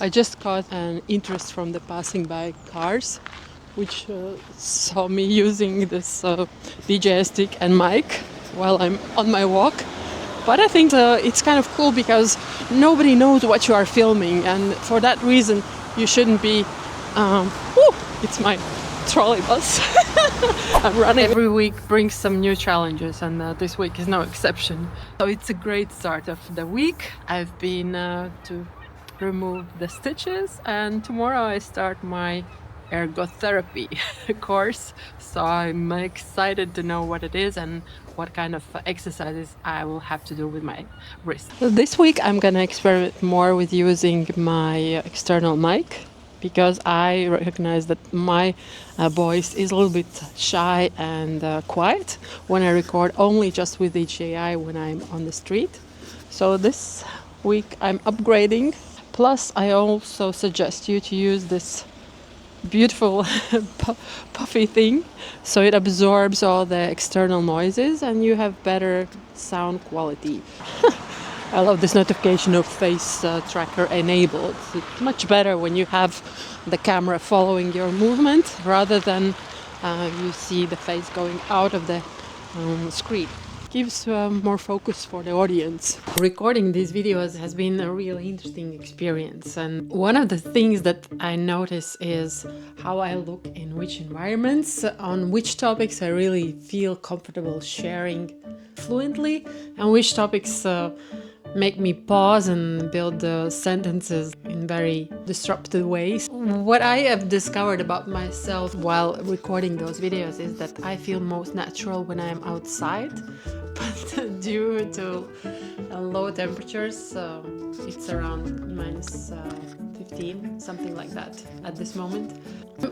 I just caught an interest from the passing by cars, which saw me using this DJ stick and mic while I'm on my walk. But I think it's kind of cool because nobody knows what you are filming, and for that reason you shouldn't be... it's my trolley bus. I'm running. Every week brings some new challenges, and this week is no exception. So it's a great start of the week. I've been to remove the stitches, and tomorrow I start my ergotherapy course, so I'm excited to know what it is and what kind of exercises I will have to do with my wrist. This week I'm gonna experiment more with using my external mic, because I recognize that my voice is a little bit shy and quiet when I record only just with HAI when I'm on the street. So this week I'm upgrading. Plus I also suggest you to use this beautiful puffy thing, so it absorbs all the external noises and you have better sound quality. I love this notification of face tracker enabled. It's much better when you have the camera following your movement rather than you see the face going out of the screen. Gives more focus for the audience. Recording these videos has been a really interesting experience, and one of the things that I notice is how I look in which environments, on which topics I really feel comfortable sharing fluently, and which topics make me pause and build sentences in very disruptive ways. What I have discovered about myself while recording those videos is that I feel most natural when I'm outside, but due to low temperatures, it's around minus 15, something like that at this moment.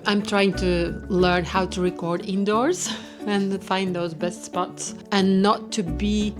I'm trying to learn how to record indoors and find those best spots, and not to be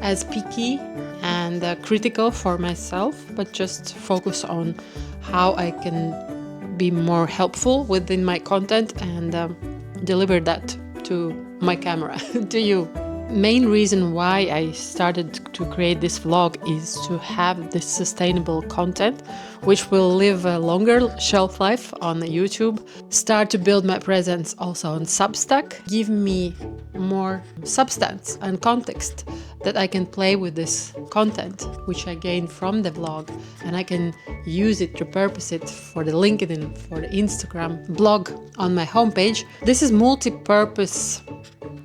as picky and critical for myself, but just focus on how I can be more helpful within my content and deliver that to my camera, to you. Main reason why I started to create this vlog is to have this sustainable content, which will live a longer shelf life on YouTube, start to build my presence also on Substack, give me more substance and context that I can play with this content, which I gained from the vlog, and I can use it, repurpose it for the LinkedIn, for the Instagram, blog on my homepage. This is multi-purpose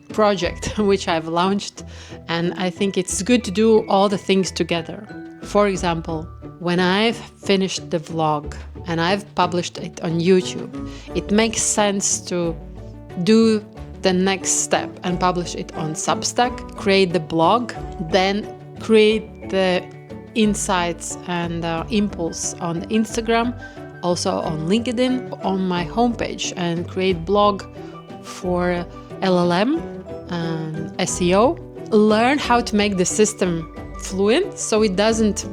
project which I've launched, and I think it's good to do all the things together. For example, when I've finished the vlog and I've published it on YouTube, it makes sense to do the next step and publish it on Substack, create the blog, then create the insights and impulse on Instagram, also on LinkedIn, on my homepage, and create blog for LLM and SEO. Learn how to make the system fluent so it doesn't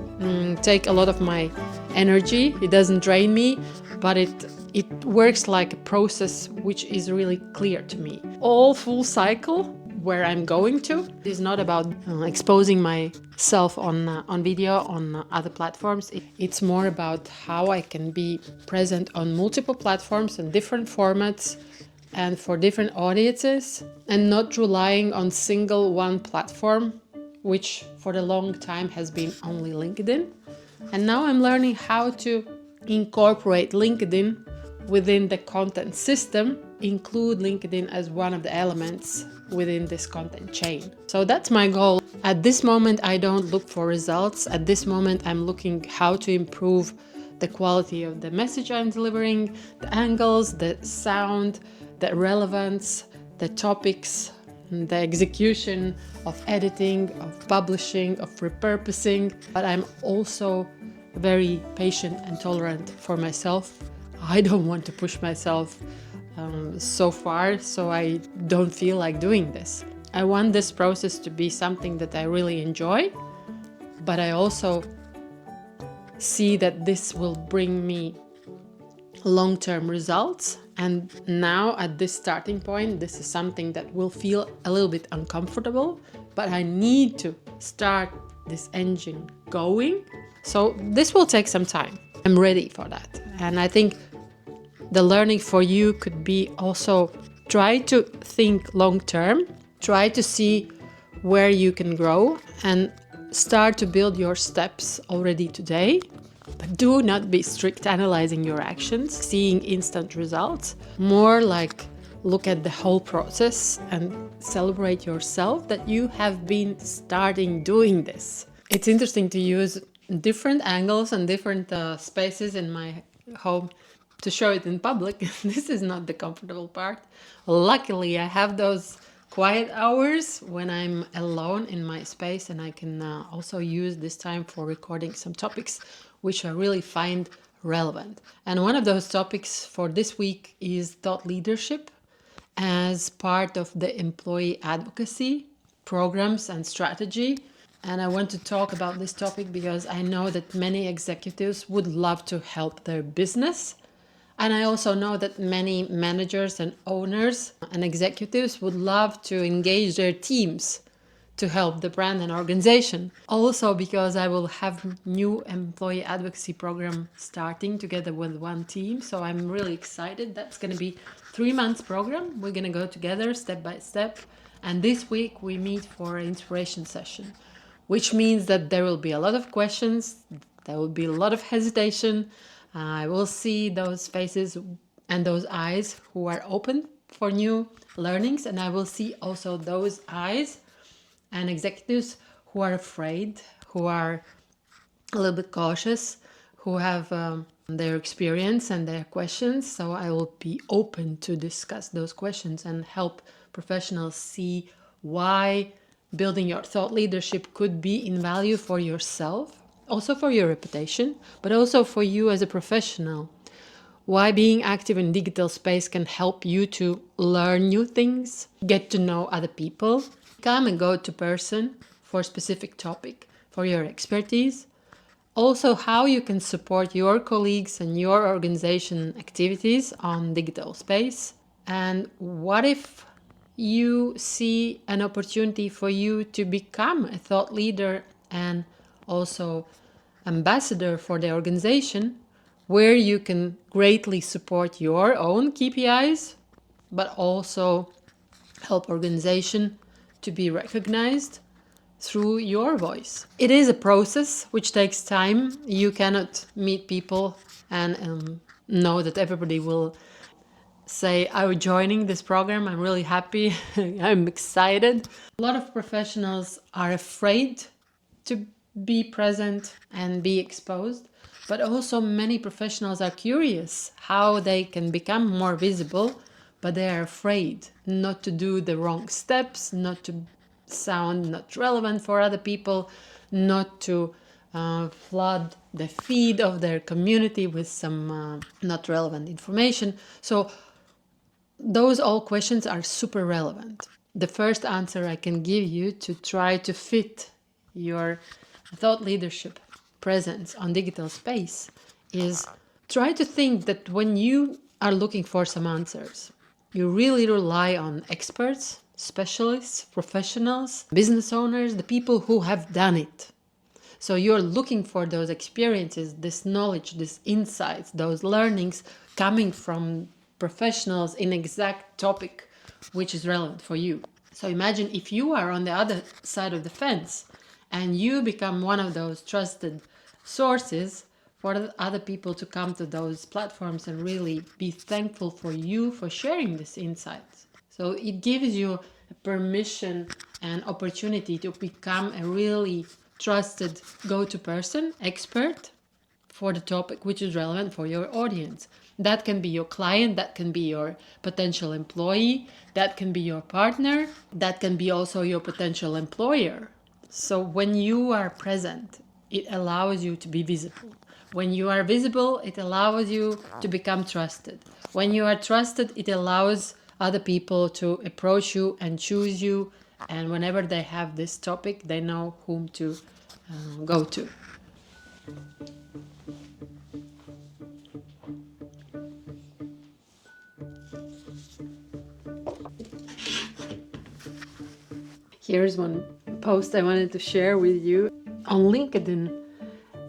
take a lot of my energy, it doesn't drain me, but it works like a process which is really clear to me. All full cycle where I'm going to is not about exposing myself on video on other platforms. It's more about how I can be present on multiple platforms and different formats and for different audiences, and not relying on single one platform, which for a long time has been only LinkedIn. And now I'm learning how to incorporate LinkedIn within the content system, include LinkedIn as one of the elements within this content chain. So that's my goal. At this moment, I don't look for results. At this moment, I'm looking how to improve the quality of the message I'm delivering, the angles, the sound, the relevance, the topics, the execution of editing, of publishing, of repurposing. But I'm also very patient and tolerant for myself. I don't want to push myself so far, so I don't feel like doing this. I want this process to be something that I really enjoy, but I also see that this will bring me long-term results. And now at this starting point, this is something that will feel a little bit uncomfortable, but I need to start this engine going. So this will take some time. I'm ready for that. And I think the learning for you could be also try to think long term, try to see where you can grow and start to build your steps already today. But do not be strict analyzing your actions, seeing instant results. More like look at the whole process and celebrate yourself that you have been starting doing this. It's interesting to use different angles and different spaces in my home to show it in public. This is not the comfortable part. Luckily, I have those quiet hours when I'm alone in my space, and I can also use this time for recording some topics which I really find relevant. And one of those topics for this week is thought leadership as part of the employee advocacy programs and strategy. And I want to talk about this topic because I know that many executives would love to help their business. And I also know that many managers and owners and executives would love to engage their teams to help the brand and organization. Also because I will have new employee advocacy program starting together with one team. So I'm really excited. That's going to be 3 months program. We're going to go together step by step. And this week we meet for an inspiration session, which means that there will be a lot of questions. There will be a lot of hesitation. I will see those faces and those eyes who are open for new learnings. And I will see also those eyes and executives who are afraid, who are a little bit cautious, who have their experience and their questions. So I will be open to discuss those questions and help professionals see why building your thought leadership could be in value for yourself, also for your reputation, but also for you as a professional. Why being active in digital space can help you to learn new things, get to know other people, become a go-to person for a specific topic, for your expertise. Also, how you can support your colleagues and your organization activities on digital space. And what if you see an opportunity for you to become a thought leader and also ambassador for the organization, where you can greatly support your own KPIs, but also help organization to be recognized through your voice. It is a process which takes time. You cannot meet people and know that everybody will say, I'm joining this program, I'm really happy, I'm excited. A lot of professionals are afraid to be present and be exposed, but also many professionals are curious how they can become more visible, but they are afraid not to do the wrong steps, not to sound not relevant for other people, not to flood the feed of their community with some not relevant information. So those all questions are super relevant. The first answer I can give you to try to fit your thought leadership presence on digital space is try to think that when you are looking for some answers, you really rely on experts, specialists, professionals, business owners, the people who have done it. So you're looking for those experiences, this knowledge, these insights, those learnings coming from professionals in exact topic which is relevant for you. So imagine if you are on the other side of the fence and you become one of those trusted sources for other people to come to those platforms and really be thankful for you for sharing these insights. So it gives you a permission and opportunity to become a really trusted go-to person, expert for the topic which is relevant for your audience. That can be your client, that can be your potential employee, that can be your partner, that can be also your potential employer. So when you are present, it allows you to be visible. When you are visible, it allows you to become trusted. When you are trusted, it allows other people to approach you and choose you. And whenever they have this topic, they know whom to go to. Here's one post I wanted to share with you. On LinkedIn,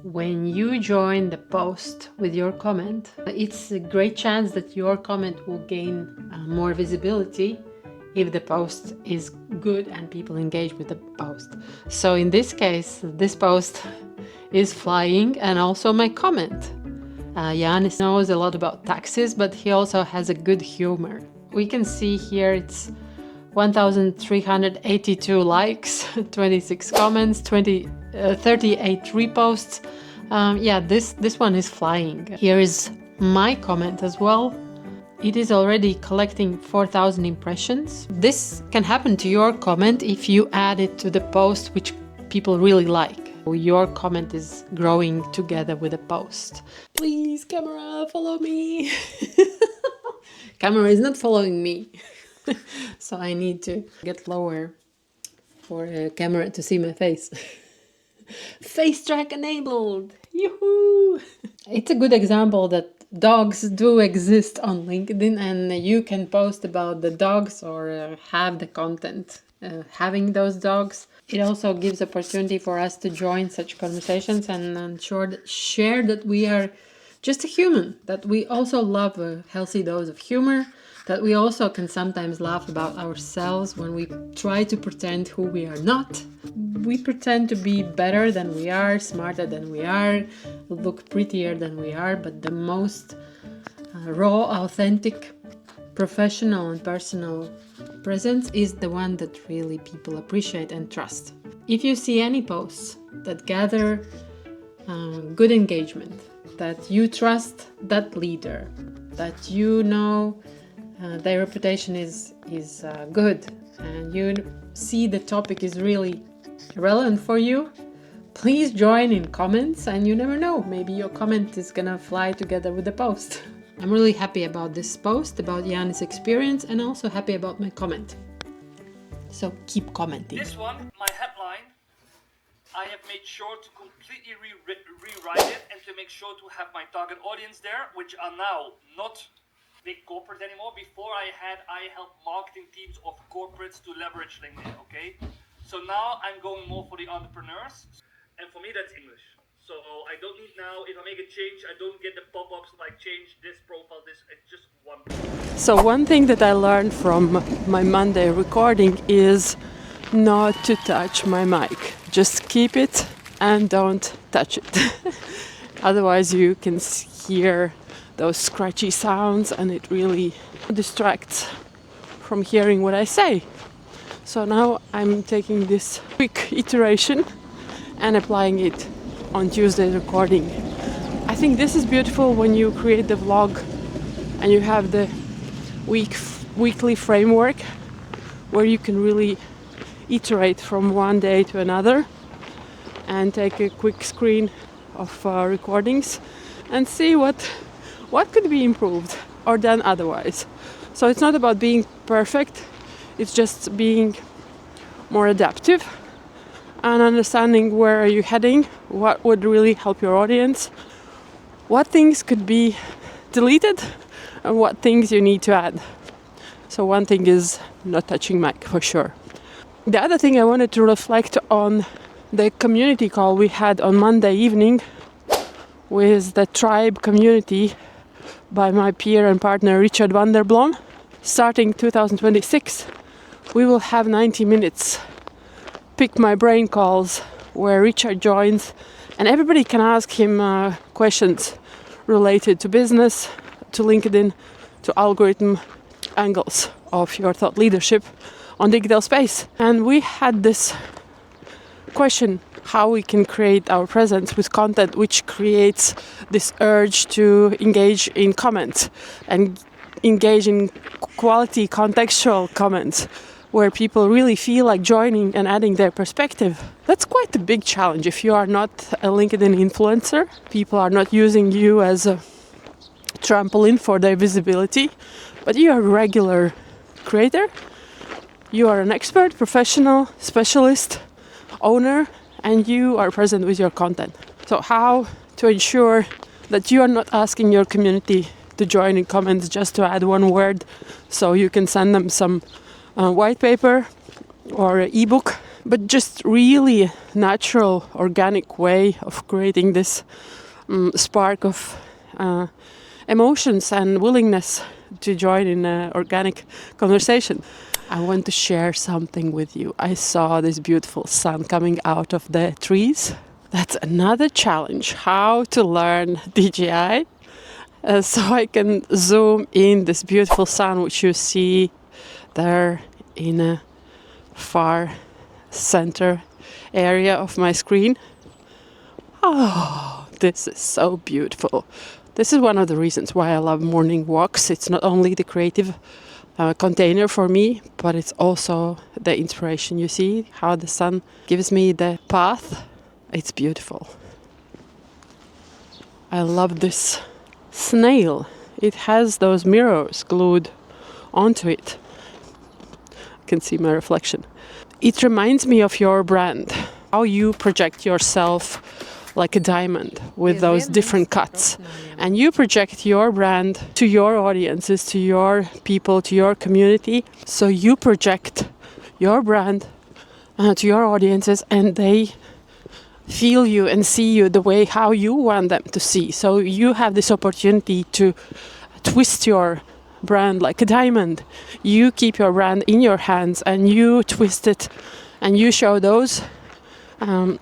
when you join the post with your comment, it's a great chance that your comment will gain more visibility if the post is good and people engage with the post. So in this case, this post is flying, and also my comment. Jan knows a lot about taxes, but he also has a good humor. We can see here it's 1,382 likes, 26 comments, 38 reposts. This one is flying. Here is my comment as well. It is already collecting 4,000 impressions. This can happen to your comment if you add it to the post which people really like. Your comment is growing together with the post. Please, camera, follow me. Camera is not following me. So I need to get lower for a camera to see my face. Face track enabled. Yoo-hoo! It's a good example that dogs do exist on LinkedIn, and you can post about the dogs or have the content having those dogs. It also gives opportunity for us to join such conversations and share that we are just a human, that we also love a healthy dose of humor, that we also can sometimes laugh about ourselves when we try to pretend who we are not. We pretend to be better than we are, smarter than we are, look prettier than we are, but the most raw, authentic, professional and personal presence is the one that really people appreciate and trust. If you see any posts that gather good engagement, that you trust that leader, that you know their reputation is good, and you see the topic is really relevant for you, please join in comments, and you never know, maybe your comment is gonna fly together with the post. I'm really happy about this post, about Yannis' experience, and also happy about my comment. So keep commenting. This one, my headline, I have made sure to completely rewrite it and to make sure to have my target audience there, which are now not big corporate anymore. Before I helped marketing teams of corporates to leverage LinkedIn, okay? So now I'm going more for the entrepreneurs, and for me that's English. So I don't need now, if I make a change, I don't get the pop-ups like change this profile, this, it's just one. So one thing that I learned from my Monday recording is not to touch my mic. Just keep it and don't touch it. Otherwise you can hear those scratchy sounds and it really distracts from hearing what I say. So now I'm taking this quick iteration and applying it on Tuesday's recording. I think this is beautiful when you create the vlog and you have the weekly framework where you can really iterate from one day to another and take a quick screen of recordings and see what could be improved or done otherwise. So it's not about being perfect, it's just being more adaptive and understanding where are you heading, what would really help your audience, what things could be deleted and what things you need to add. So one thing is not touching mic for sure. The other thing I wanted to reflect on the community call we had on Monday evening with the tribe community by my peer and partner Richard van der Blom. Starting 2026, we will have 90 minutes pick my brain calls where Richard joins and everybody can ask him questions related to business, to LinkedIn, to algorithm angles of your thought leadership on digital space. And we had this question how we can create our presence with content which creates this urge to engage in comments and engage in quality contextual comments where people really feel like joining and adding their perspective. That's quite a big challenge if you are not a LinkedIn influencer. People are not using you as a trampoline for their visibility, but you are a regular creator. You are an expert, professional, specialist, owner, and you are present with your content. So how to ensure that you are not asking your community to join in comments just to add one word so you can send them some white paper or ebook but just really natural, organic way of creating this spark of emotions and willingness to join in an organic conversation. I want to share something with you. I saw this beautiful sun coming out of the trees. That's another challenge, how to learn DJI so I can zoom in this beautiful sun which you see there in a far center area of my screen. Oh, this is so beautiful. This is one of the reasons why I love morning walks. It's not only the creative container for me, but it's also the inspiration. You see how the sun gives me the path. It's beautiful. I love this snail. It has those mirrors glued onto it. I can see my reflection. It reminds me of your brand, how you project yourself like a diamond with those different cuts. And you project your brand to your audiences, to your people, to your community. So you project your brand to your audiences, and they feel you and see you the way how you want them to see. So you have this opportunity to twist your brand like a diamond. You keep your brand in your hands and you twist it and you show those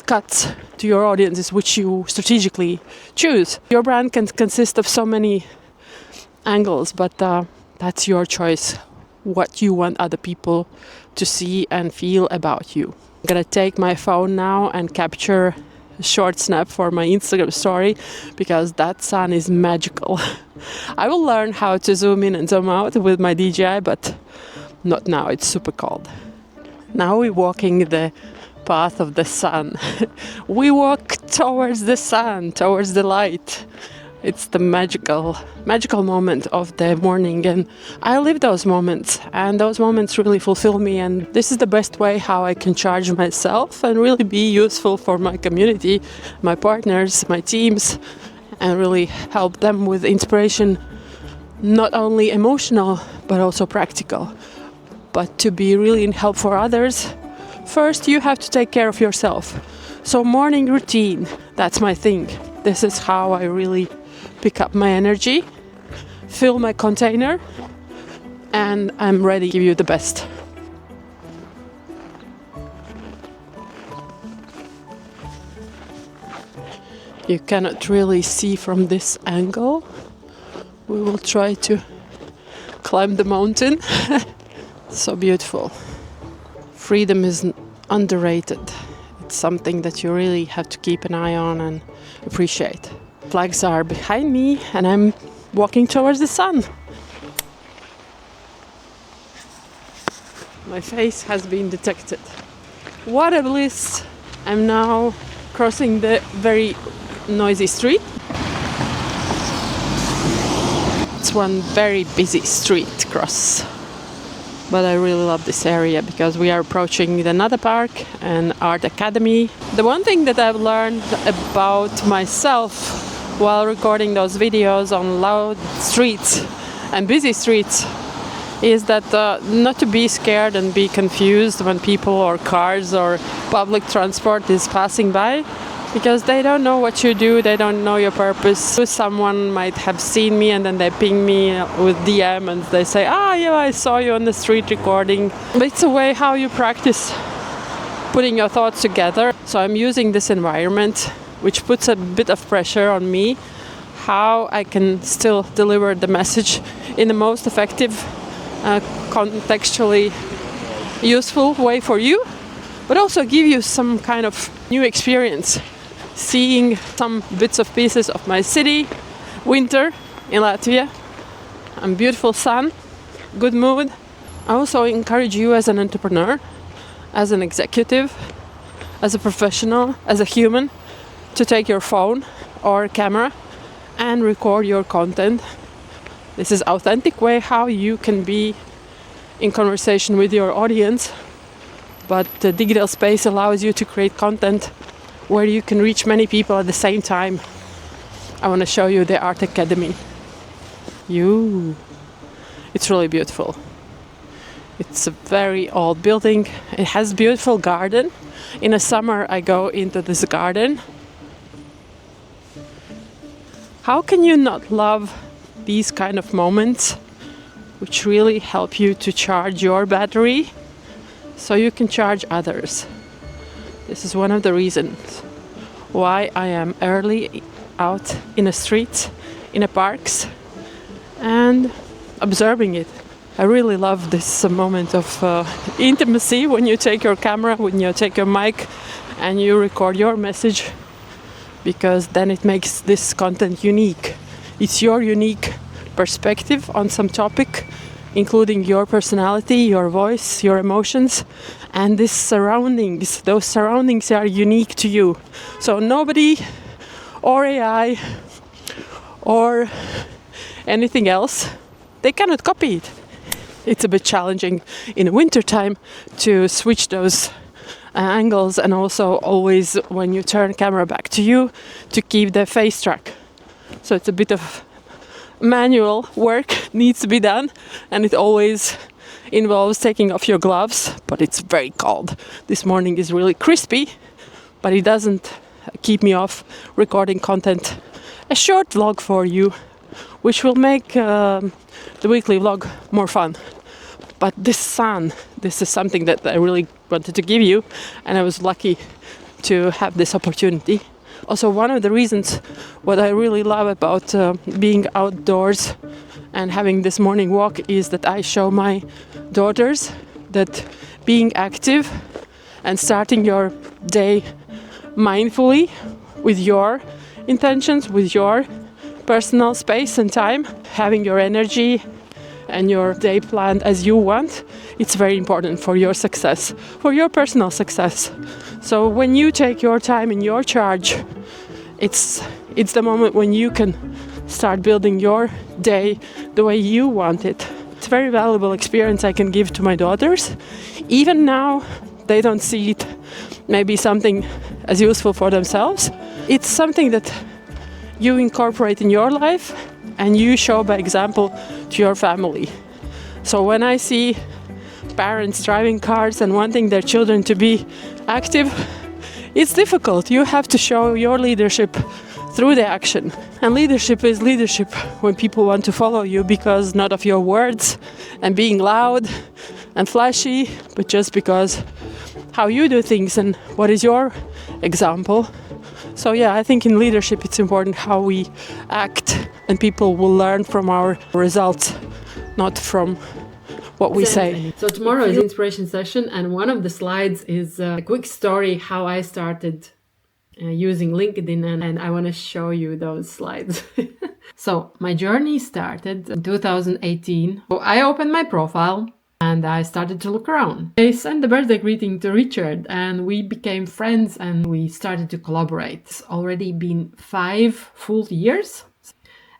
cuts to your audiences which you strategically choose. Your brand can consist of so many angles, but that's your choice, what you want other people to see and feel about you. I'm gonna take my phone now and capture a short snap for my Instagram story because that sun is magical. I will learn how to zoom in and zoom out with my DJI, but not now, it's super cold. Now we're walking the path of the sun. We walk towards the sun, towards the light. It's the magical moment of the morning, and I live those moments, and those moments really fulfill me, and this is the best way how I can charge myself and really be useful for my community, my partners, my teams, and really help them with inspiration, not only emotional but also practical. But to be really in help for others, first you have to take care of yourself. So morning routine, that's my thing. This is how I really pick up my energy, fill my container, and I'm ready to give you the best. You cannot really see from this angle. We will try to climb the mountain. So beautiful. Freedom is underrated. It's something that you really have to keep an eye on and appreciate. Flags are behind me and I'm walking towards the sun. My face has been detected. What a bliss! I'm now crossing the very noisy street. It's one very busy street to cross. But I really love this area because we are approaching another park, an art academy. The one thing that I've learned about myself while recording those videos on loud streets and busy streets is that not to be scared and be confused when people or cars or public transport is passing by, because they don't know what you do, they don't know your purpose. Someone might have seen me and then they ping me with DM and they say, yeah, I saw you on the street recording. But it's a way how you practice putting your thoughts together. So I'm using this environment, which puts a bit of pressure on me, how I can still deliver the message in the most effective, contextually useful way for you, but also give you some kind of new experience, seeing some bits of pieces of my city, winter in Latvia, and beautiful sun, good mood. I also encourage you as an entrepreneur, as an executive, as a professional, as a human, to take your phone or camera and record your content. This is authentic way how you can be in conversation with your audience, but the digital space allows you to create content where you can reach many people at the same time. I want to show you the Art Academy. It's really beautiful. It's a very old building. It has beautiful garden. In the summer I go into this garden. How can you not love these kind of moments which really help you to charge your battery so you can charge others? This is one of the reasons why I am early out in the streets, in the parks, and observing it. I really love this moment of intimacy when you take your camera, when you take your mic and you record your message, because then it makes this content unique. It's your unique perspective on some topic, including your personality, your voice, your emotions, and these surroundings. Those surroundings are unique to you. So nobody or AI or anything else, they cannot copy it. It's a bit challenging in winter time to switch those angles, and also always when you turn camera back to you to keep the face track. So it's a bit of manual work needs to be done, and it always involves taking off your gloves, but it's very cold. This morning is really crispy, but it doesn't keep me off recording content. A short vlog for you, which will make the weekly vlog more fun. But this sun, this is something that I really wanted to give you, and I was lucky to have this opportunity. Also, one of the reasons what I really love about being outdoors and having this morning walk is that I show my daughters that being active and starting your day mindfully with your intentions, with your personal space and time, having your energy and your day planned as you want, it's very important for your success, for your personal success. So when you take your time in your charge, it's the moment when you can start building your day the way you want it. It's a very valuable experience I can give to my daughters. Even now, they don't see it maybe something as useful for themselves. It's something that you incorporate in your life and you show by example to your family. So when I see parents driving cars and wanting their children to be active, it's difficult. You have to show your leadership through the action. And leadership is leadership when people want to follow you, because not of your words and being loud and flashy, but just because how you do things and what is your example. So yeah, I think in leadership it's important how we act, and people will learn from our results, not from what we say. So tomorrow is inspiration session, and one of the slides is a quick story how I started using LinkedIn, and I want to show you those slides. So my journey started in 2018. So I opened my profile and I started to look around. I sent the birthday greeting to Richard and we became friends and we started to collaborate. It's already been 5 full years.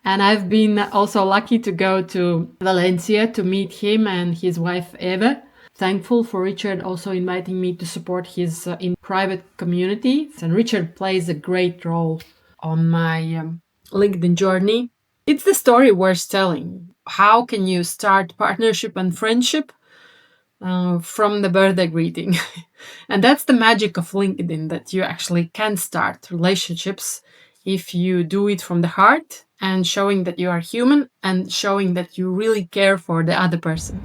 And I've been also lucky to go to Valencia to meet him and his wife Eva. Thankful for Richard also inviting me to support his in private community. And Richard plays a great role on my LinkedIn journey. It's the story worth telling. How can you start partnership and friendship from the birthday greeting? And that's the magic of LinkedIn, that you actually can start relationships if you do it from the heart and showing that you are human and showing that you really care for the other person.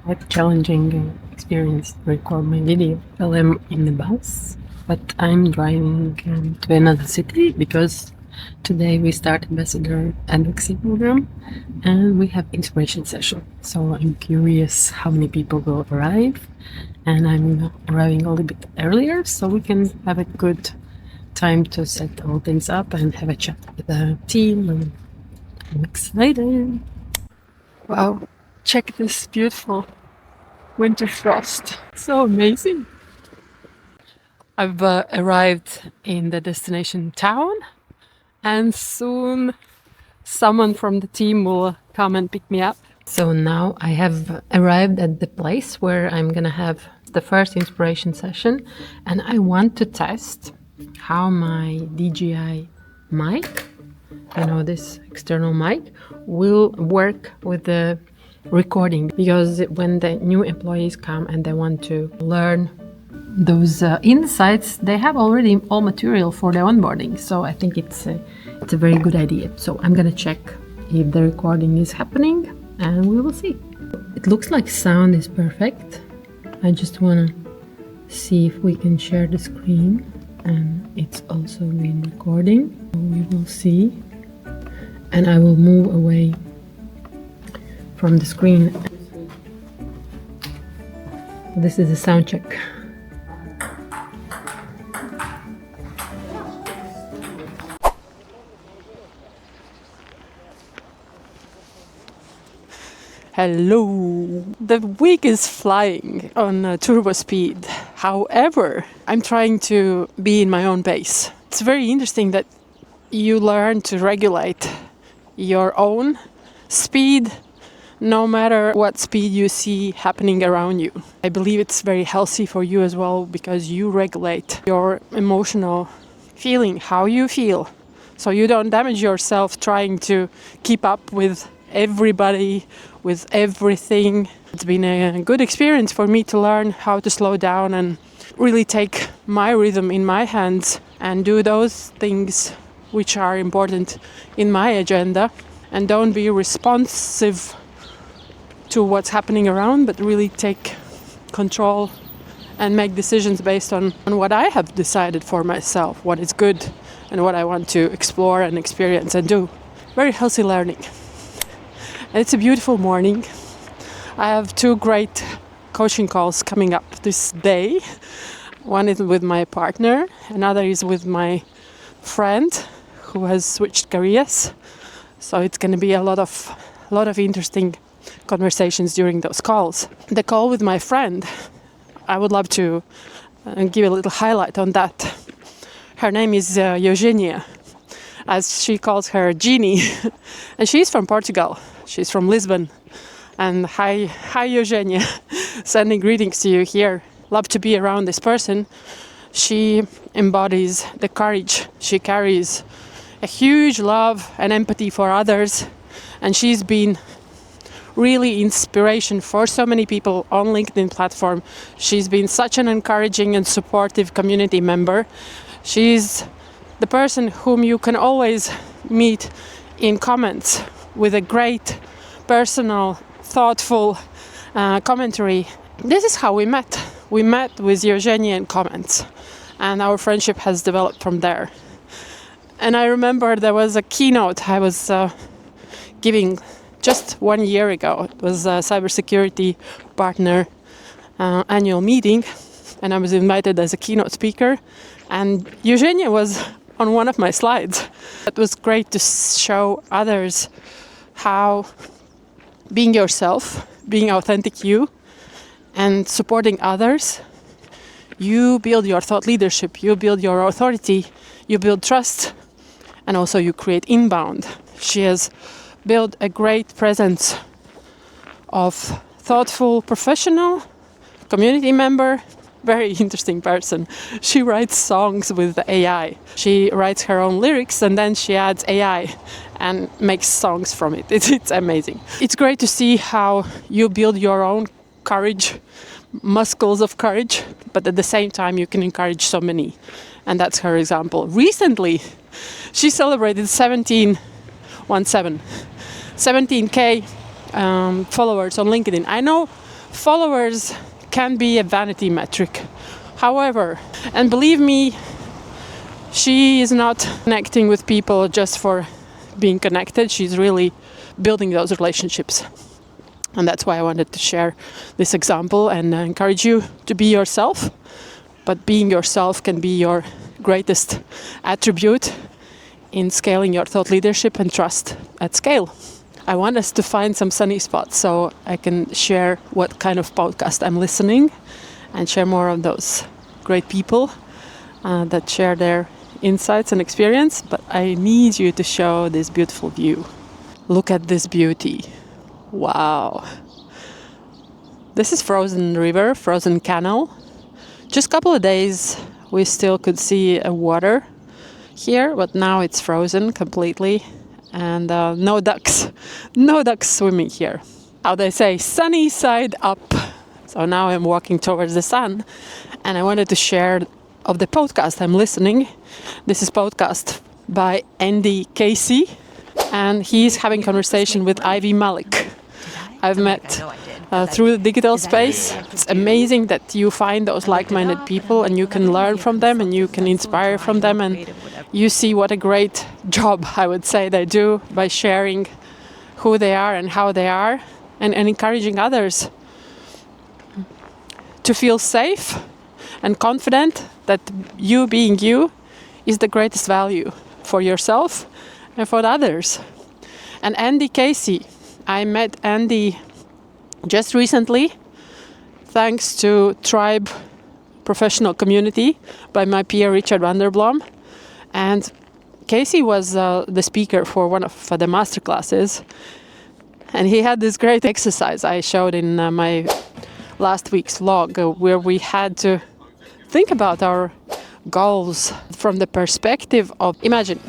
Quite challenging experience to record my video while I'm in the bus, but I'm driving to another city because today we start Ambassador Advocacy program and we have inspiration session. So I'm curious how many people will arrive, and I'm arriving a little bit earlier so we can have a good time to set all things up and have a chat with the team, and I'm excited. Wow. Check this beautiful winter frost. So amazing. I've arrived in the destination town, and soon someone from the team will come and pick me up. So now I have arrived at the place where I'm gonna have the first inspiration session, and I want to test how my DJI mic, this external mic, will work with the recording, because when the new employees come and they want to learn those insights, they have already all material for the onboarding. So I think it's a very good idea. So I'm gonna check if the recording is happening, and we will see. It looks like sound is perfect. I just wanna see if we can share the screen, and it's also been recording. We will see, and I will move away from the screen. This is a sound check. Hello! The week is flying on turbo speed. However, I'm trying to be in my own pace. It's very interesting that you learn to regulate your own speed, no matter what speed you see happening around you. I believe it's very healthy for you as well, because you regulate your emotional feeling, how you feel. So you don't damage yourself trying to keep up with everybody, with everything. It's been a good experience for me to learn how to slow down and really take my rhythm in my hands and do those things which are important in my agenda, and don't be responsive to what's happening around, but really take control and make decisions based on what I have decided for myself, what is good and what I want to explore and experience and do. Very healthy learning. It's a beautiful morning. I have 2 great coaching calls coming up this day. One is with my partner, another is with my friend who has switched careers. So it's going to be a lot of interesting conversations during those calls. The call with my friend, I would love to give a little highlight on that. Her name is Eugenia, as she calls her Jeannie, and she's from Portugal. She's from Lisbon. And hi Eugenia, sending greetings to you here. Love to be around this person. She embodies the courage. She carries a huge love and empathy for others, and she's been really inspiration for so many people on LinkedIn platform. She's been such an encouraging and supportive community member. She's the person whom you can always meet in comments with a great personal, thoughtful commentary. This is how we met. We met with Eugenia in comments, and our friendship has developed from there. And I remember there was a keynote I was giving just 1 year ago. It was a cybersecurity partner annual meeting, and I was invited as a keynote speaker, and Eugenia was on one of my slides. It was great to show others how being yourself, being authentic you, and supporting others, you build your thought leadership, you build your authority, you build trust, and also you create inbound. She has built a great presence of thoughtful professional, community member, very interesting person. She writes songs with AI. She writes her own lyrics and then she adds AI and makes songs from it. It's amazing. It's great to see how you build your own courage, muscles of courage, but at the same time you can encourage so many. And that's her example. Recently, she celebrated 17K followers on LinkedIn. I know followers can be a vanity metric. However, and believe me, she is not connecting with people just for being connected. She's really building those relationships. And that's why I wanted to share this example and encourage you to be yourself. But being yourself can be your greatest attribute in scaling your thought leadership and trust at scale. I want us to find some sunny spots so I can share what kind of podcast I'm listening and share more of those great people that share their insights and experience, but I need you to show this beautiful view. Look at this beauty. Wow. This is frozen river, frozen canal. Just a couple of days we still could see water here, but now it's frozen completely, and no ducks swimming here. How they say, sunny side up. So now I'm walking towards the sun, and I wanted to share of the podcast I'm listening. This is podcast by Andy Casey, and he's having conversation with Ivy Malik. I've met through the digital space. It's amazing that you find those like-minded people and you can learn from them and you can inspire from them, and you see what a great job, I would say, they do by sharing who they are and how they are, and encouraging others to feel safe and confident that you being you is the greatest value for yourself and for others. And Andy Casey, I met Andy just recently, thanks to Tribe Professional Community by my peer Richard Vanderblom. And Casey was the speaker for one of the master classes. And he had this great exercise I showed in my last week's vlog, where we had to think about our goals from the perspective of, imagine,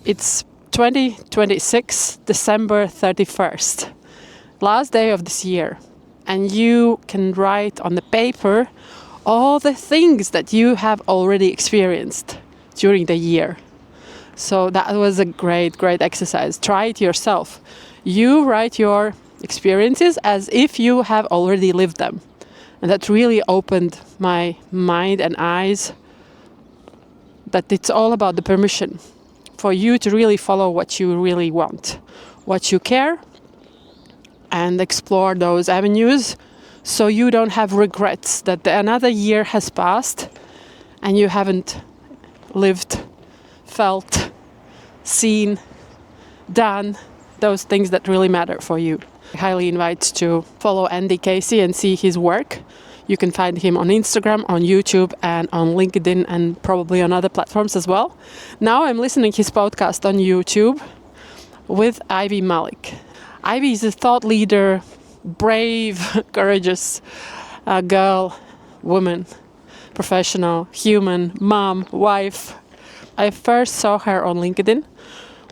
it's 2026, December 31st, last day of this year. And you can write on the paper all the things that you have already experienced during the year. So that was a great exercise. Try it yourself. You write your experiences as if you have already lived them. And that really opened my mind and eyes that it's all about the permission for you to really follow what you really want, what you care, and explore those avenues so you don't have regrets that another year has passed and you haven't lived, felt, seen, done those things that really matter for you. I highly invite to follow Andy Casey and see his work. You can find him on Instagram, on YouTube, and on LinkedIn, and probably on other platforms as well. Now I'm listening his podcast on YouTube with Ivy Malik. Ivy is a thought leader, brave, courageous girl, woman, professional, human, mom, wife. I first saw her on LinkedIn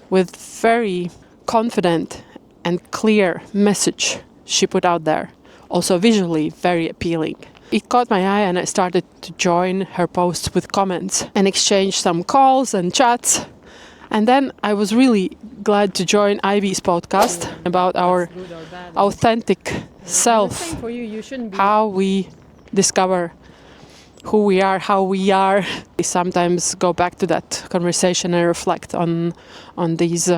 with very confident and clear message she put out there. Also visually very appealing. It caught my eye and I started to join her posts with comments and exchange some calls and chats. And then I was really glad to join Ivy's podcast about our authentic self, how we discover who we are, how we are. We sometimes go back to that conversation and reflect on these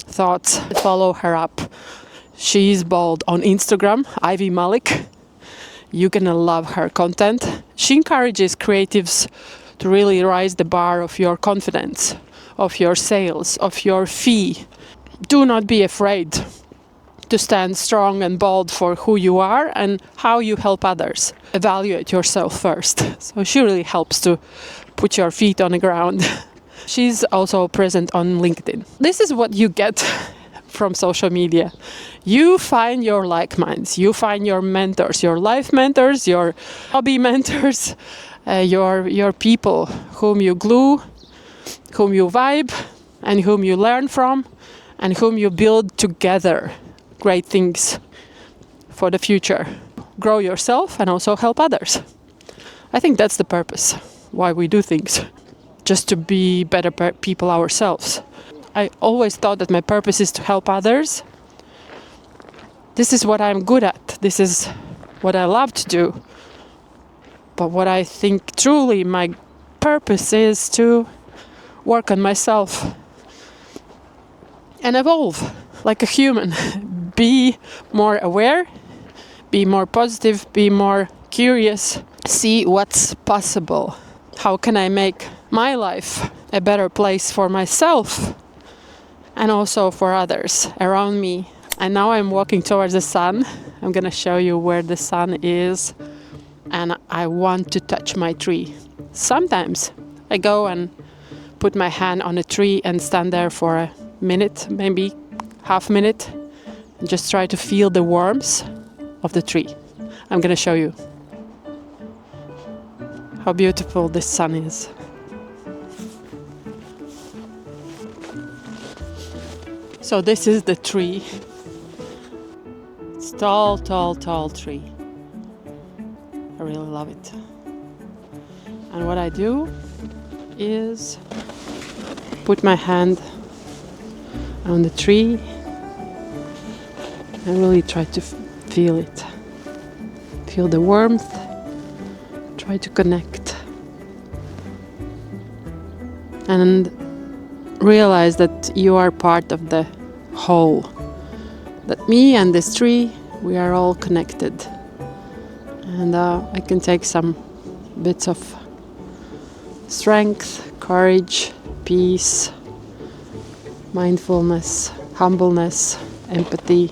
thoughts. Follow her up. She's bold on Instagram, Ivy Malik. You're gonna love her content. She encourages creatives to really raise the bar of your confidence, of your sales, of your fee. Do not be afraid to stand strong and bold for who you are and how you help others. Evaluate yourself first. So she really helps to put your feet on the ground. She's also present on LinkedIn. This is what you get from social media. You find your like-minds, you find your mentors, your life mentors, your hobby mentors, your people whom you glue, whom you vibe, and whom you learn from, and whom you build together great things for the future. Grow yourself and also help others. I think that's the purpose, why we do things, just to be better people ourselves. I always thought that my purpose is to help others. This is what I'm good at. This is what I love to do. But what I think truly my purpose is to work on myself and evolve like a human. Be more aware, be more positive, be more curious, see what's possible. How can I make my life a better place for myself and also for others around me? And now I'm walking towards the sun. I'm gonna show you where the sun is, and I want to touch my tree. Sometimes I go and put my hand on a tree and stand there for a minute, maybe half minute, and just try to feel the warmth of the tree. I'm gonna show you how beautiful this sun is. So this is the tree. It's tall, tall, tall tree. I really love it. And what I do is put my hand on the tree and really try to feel it. Feel the warmth, try to connect. And realize that you are part of the whole. That me and this tree, we are all connected. And I can take some bits of strength, courage, peace, mindfulness, humbleness, empathy,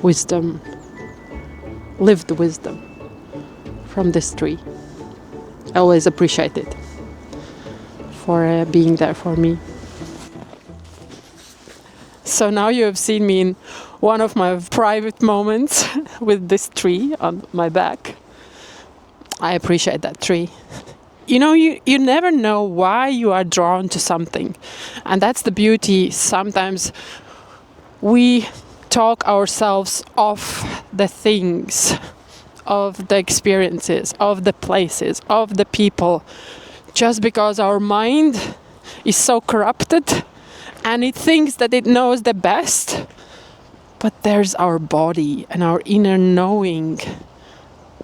wisdom, lived wisdom from this tree. I always appreciate it for being there for me. So now you have seen me in one of my private moments with this tree on my back. I appreciate that tree. You know, you never know why you are drawn to something. And that's the beauty. Sometimes we talk ourselves off the things, of the experiences, of the places, of the people, just because our mind is so corrupted and it thinks that it knows the best. But there's our body and our inner knowing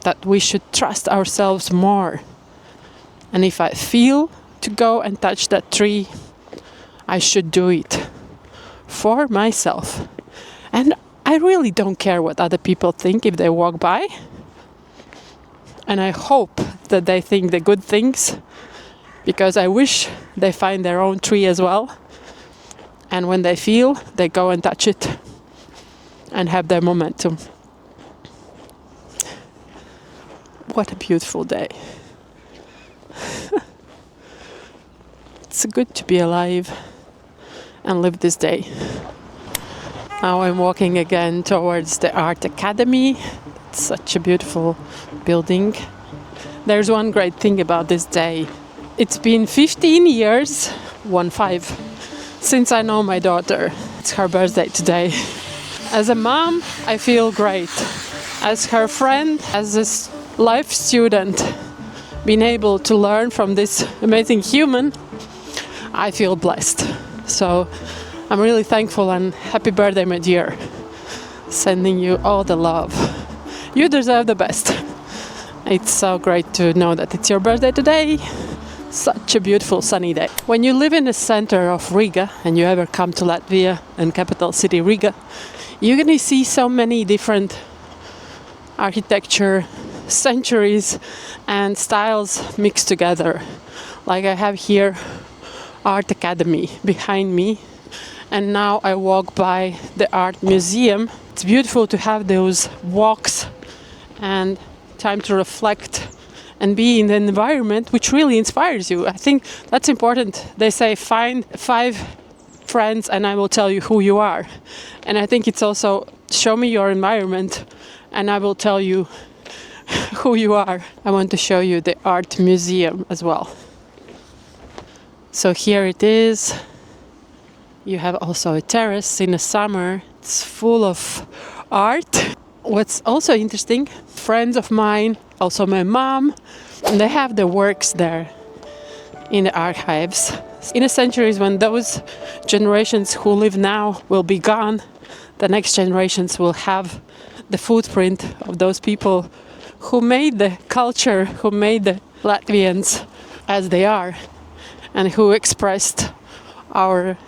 that we should trust ourselves more. And if I feel to go and touch that tree, I should do it for myself. And I really don't care what other people think if they walk by. And I hope that they think the good things, because I wish they find their own tree as well. And when they feel, they go and touch it and have their momentum. What a beautiful day. It's good to be alive and live this day. Now I'm walking again towards the Art Academy. It's such a beautiful building. There's one great thing about this day. It's been 15 years, 15, since I know my daughter. It's her birthday today. As a mom, I feel great. As her friend, as a life student, being able to learn from this amazing human, I feel blessed. So I'm really thankful and happy birthday, my dear. Sending you all the love. You deserve the best. It's so great to know that it's your birthday today. Such a beautiful sunny day. When you live in the center of Riga and you ever come to Latvia and capital city Riga, you're gonna see so many different architecture, centuries and styles mixed together. Like I have here Art Academy behind me, and now I walk by the art museum. It's beautiful to have those walks and time to reflect and be in the environment which really inspires you. I think that's important. They say find 5 friends and I will tell you who you are. And I think it's also show me your environment and I will tell you who you are. I want to show you the art museum as well. So here it is. You have also a terrace in the summer. It's full of art. What's also interesting, friends of mine, also my mom, they have their works there in the archives. In the centuries when those generations who live now will be gone, the next generations will have the footprint of those people who made the culture, who made the Latvians as they are, and who expressed our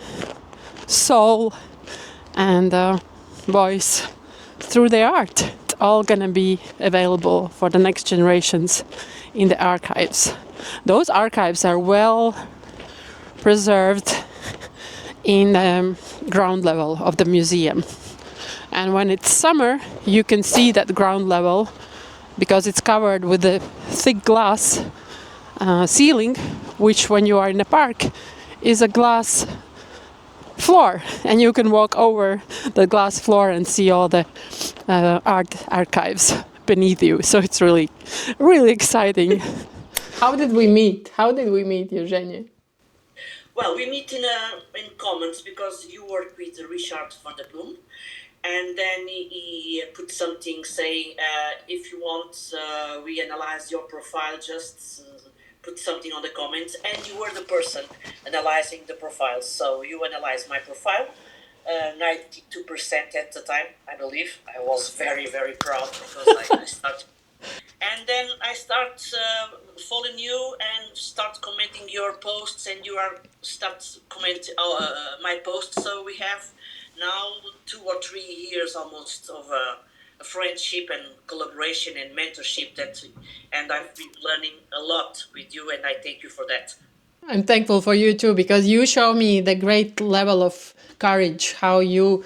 soul and voice through their art. It's all gonna be available for the next generations in the archives. Those archives are well preserved in the ground level of the museum. And when it's summer, you can see that ground level because it's covered with a thick glass ceiling, which when you are in a park is a glass floor, and you can walk over the glass floor and see all the art archives beneath you. So it's really, really exciting. How did we meet? Eugenie? Well, we meet in Commons because you work with Richard van der Bloem, and then he put something saying, if you want, we analyze your profile, just put something on the comments, and you were the person analyzing the profiles. So you analyzed my profile, 92% at the time, I believe. I was very, very proud because I started. And then I start following you and start commenting your posts, and you start commenting my posts. So we have now 2 or 3 years almost of a friendship and collaboration and mentorship and I've been learning a lot with you, and I thank you for that. I'm thankful for you too, because you show me the great level of courage, how you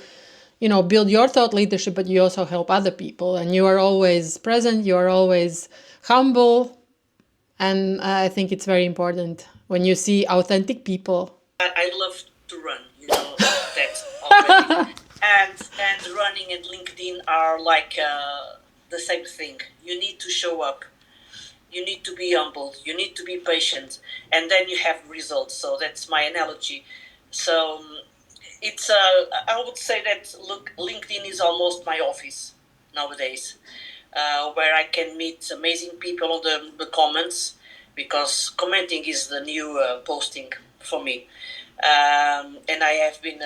build your thought leadership, but you also help other people, and you are always present, you are always humble, and I think it's very important when you see authentic people. I love to run, that already. and running and LinkedIn are like the same thing. You need to show up. You need to be humble. You need to be patient, and then you have results. So that's my analogy. So it's I would say that LinkedIn is almost my office nowadays, where I can meet amazing people on the comments, because commenting is the new posting for me. And I have been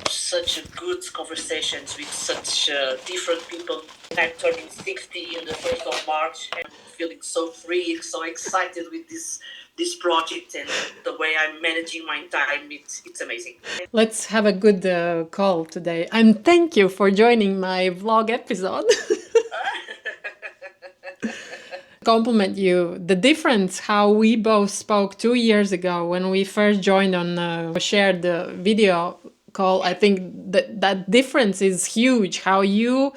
such good conversations with such different people. I'm turning 60 in the 1st of March, and feeling so free, so excited with this project and the way I'm managing my time. It's amazing. Let's have a good call today. And thank you for joining my vlog episode. Compliment you. The difference how we both spoke 2 years ago when we first joined on shared the video call. I think that difference is huge. How you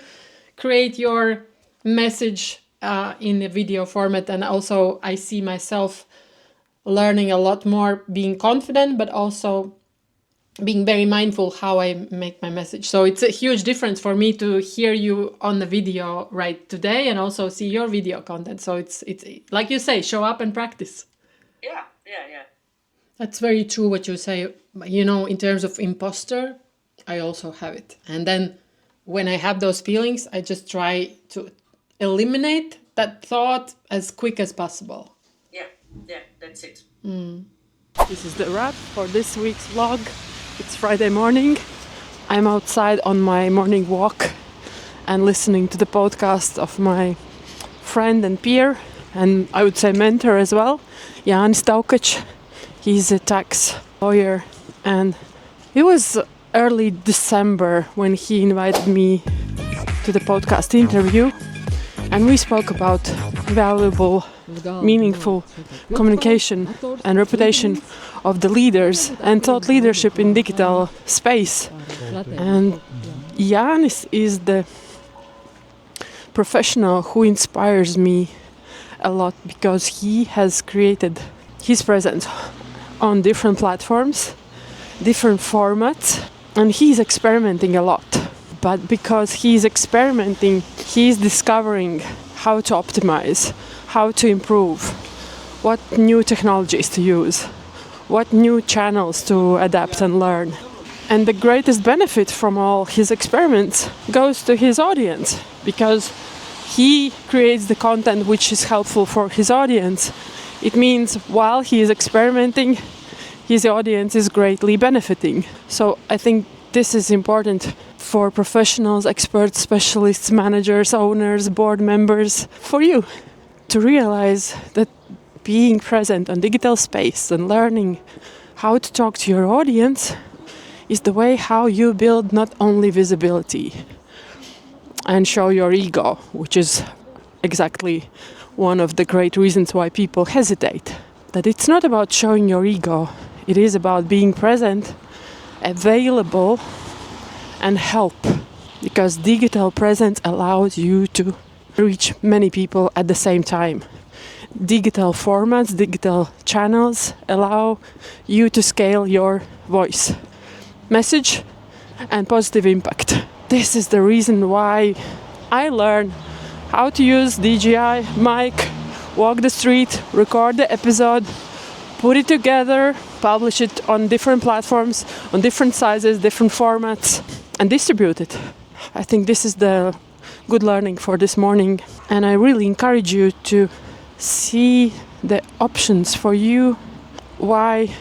create your message in a video format, and also I see myself learning a lot more, being confident, but also being very mindful how I make my message. So it's a huge difference for me to hear you on the video right today and also see your video content. So it's like you say, show up and practice. Yeah. That's very true what you say. In terms of imposter, I also have it. And then when I have those feelings, I just try to eliminate that thought as quick as possible. Yeah, that's it. This is the wrap for this week's vlog. It's Friday morning. I'm outside on my morning walk and listening to the podcast of my friend and peer, and I would say mentor as well, Jan Staukac. He's a tax lawyer, and it was early December when he invited me to the podcast interview, and we spoke about valuable, meaningful communication and reputation of the leaders and thought leadership in digital space. And Jan is the professional who inspires me a lot, because he has created his presence on different platforms, different formats, and he's experimenting a lot. But because he's experimenting, he's discovering how to optimize, how to improve, what new technologies to use, what new channels to adapt and learn. And the greatest benefit from all his experiments goes to his audience, because he creates the content which is helpful for his audience. It means while he is experimenting, his audience is greatly benefiting. So I think this is important for professionals, experts, specialists, managers, owners, board members, for you to realize that being present on digital space and learning how to talk to your audience is the way how you build not only visibility and show your ego, which is exactly one of the great reasons why people hesitate. That it's not about showing your ego, it is about being present, available, and help, because digital presence allows you to reach many people at the same time. digital formats, digital channels allow you to scale your voice, message, and positive impact. This is the reason why I learned how to use DJI mic, walk the street, record the episode, put it together, publish it on different platforms, on different sizes, different formats, and distribute it. I think this is the good learning for this morning, and I really encourage you to see the options for you why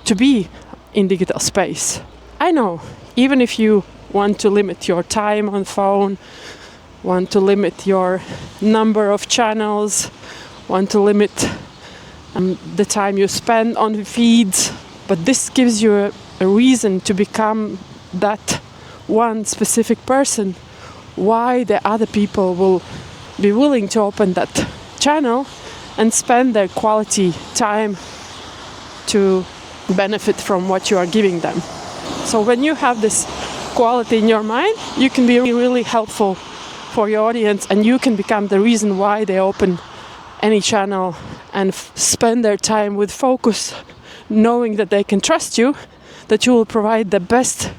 to be in digital space. I know, even if you want to limit your time on phone, want to limit your number of channels, want to limit the time you spend on feeds, but this gives you a reason to become that one specific person, why the other people will be willing to open that channel and spend their quality time to benefit from what you are giving them. So when you have this quality in your mind, you can be really helpful for your audience, and you can become the reason why they open any channel and spend their time with focus, knowing that they can trust you, that you will provide the best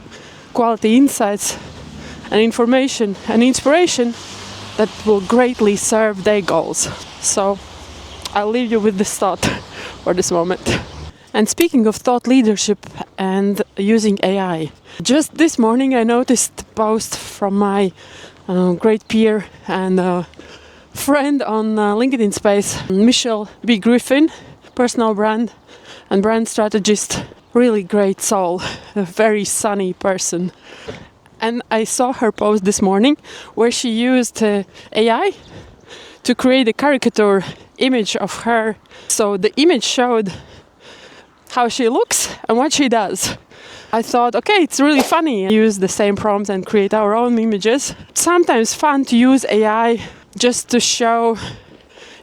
quality insights and information and inspiration that will greatly serve their goals. So I'll leave you with this thought for this moment. And speaking of thought leadership and using AI, just this morning I noticed a post from my great peer and friend on LinkedIn space, Michelle B. Griffin, personal brand and brand strategist, really great soul, a very sunny person. And I saw her post this morning where she used AI to create a caricature image of her. So the image showed how she looks and what she does. I thought, okay, it's really funny. Use the same prompts and create our own images. Sometimes fun to use AI just to show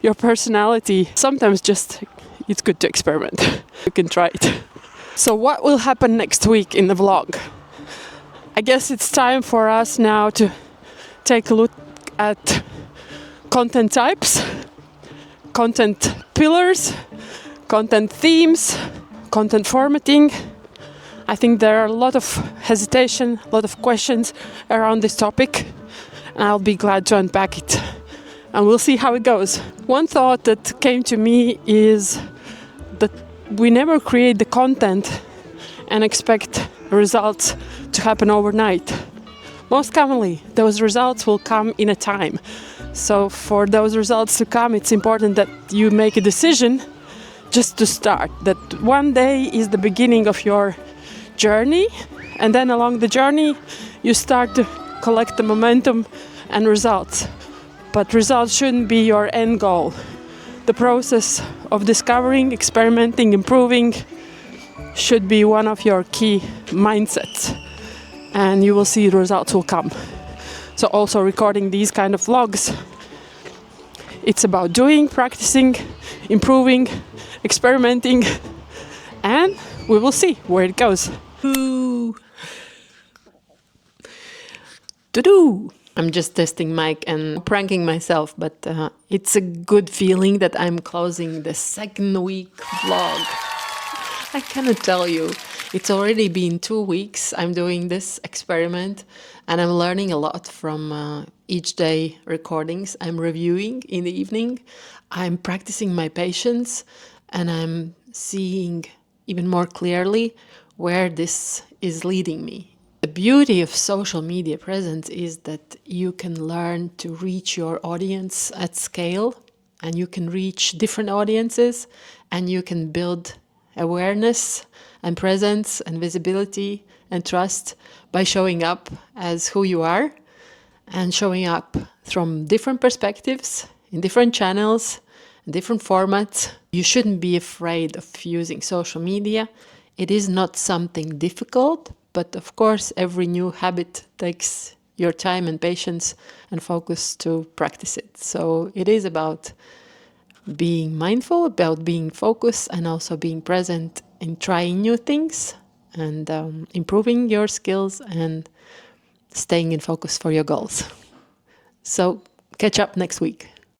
your personality. Sometimes just it's good to experiment. You can try it. So what will happen next week in the vlog? I guess it's time for us now to take a look at content types, content pillars, content themes, content formatting. I think there are a lot of hesitation, a lot of questions around this topic, and I'll be glad to unpack it. And we'll see how it goes. One thought that came to me is that we never create the content and expect results to happen overnight. Most commonly, those results will come in a time. So for those results to come, it's important that you make a decision just to start. That one day is the beginning of your journey, and then along the journey, you start to collect the momentum and results. But results shouldn't be your end goal. The process of discovering, experimenting, improving should be one of your key mindsets, and you will see the results will come. So also recording these kind of vlogs, it's about doing, practicing, improving, experimenting, and we will see where it goes. To-do! I'm just testing mic and pranking myself, but it's a good feeling that I'm closing the second week vlog. I cannot tell you. It's already been 2 weeks I'm doing this experiment, and I'm learning a lot from each day recordings. I'm reviewing in the evening. I'm practicing my patience, and I'm seeing even more clearly where this is leading me. The beauty of social media presence is that you can learn to reach your audience at scale, and you can reach different audiences, and you can build awareness and presence and visibility and trust by showing up as who you are and showing up from different perspectives, in different channels, in different formats. You shouldn't be afraid of using social media. It is not something difficult, but of course every new habit takes your time and patience and focus to practice it. So it is about being mindful, about being focused, and also being present in trying new things and improving your skills and staying in focus for your goals. So catch up next week.